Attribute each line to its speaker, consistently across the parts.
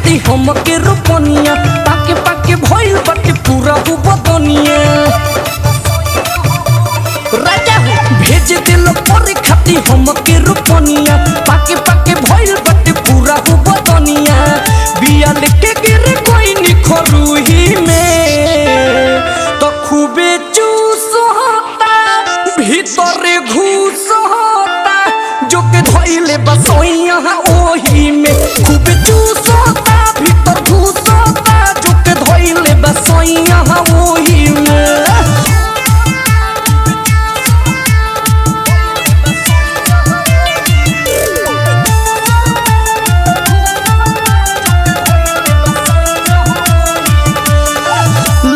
Speaker 1: खाती हमके रोपनिया पाके पाके भइल बाटे पूरा हो बदनिया राजा हो भेज दिल पर खाती हमके रोपनिया पाके पाके भइल बाटे पूरा हो बदनिया बिया लेके गिरे कोई निखरुही में तो खूबे चूस होता भीतरे घुस होता जो के धइले बस यहाँ ओही में खूबे चूस होता भीतर घुस होता जो के धइले बस यहाँ ओही में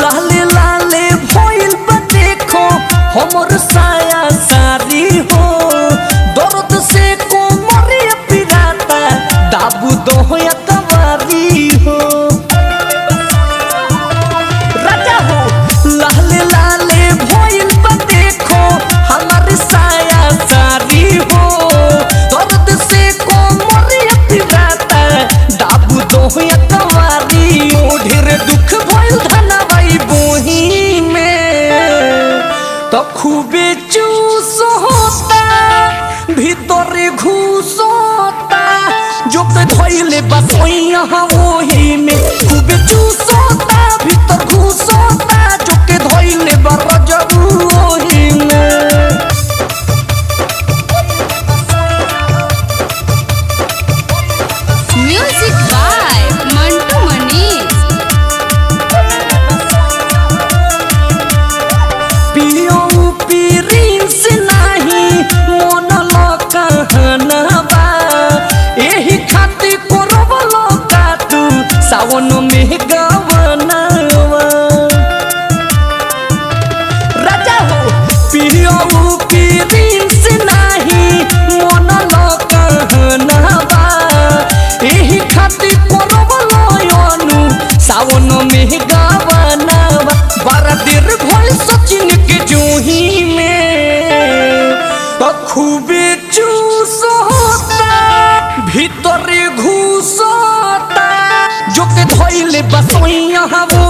Speaker 1: लाले लाले भइल बा देखो हमर साया सारी हो दर्द से कोमरिया पिराता दाबू दोया तवारी हो राजा हो लाले लाले भइल बा देखो हमर साया सारी हो दर्द से कोमरिया पिराता दाबू दोया तवारी ओ ढेर दुख भइल धनवाई बोही में तो खूबे चूस होता भीतरे घुस होता जो के धइले बस यहाँ ओही में खूबे चूस होता भीतर घुस होता जो के धइले बरजबू ओही में
Speaker 2: म्यूजिक बाय मंटू मनीष।
Speaker 1: पियो पीरिंस नहीं मन कहनवा एही खाती करबलो का तू सावन में गवनवा राजा हो पियो पीरिंस नहीं मन कहनवा एही खाती करबलो अनु सावन में गवनवा बड़ा देर भइल सचिन के जोही में तो खूबे चूस होता भीतरे घुस होता जो के धइले बस यहाँ वो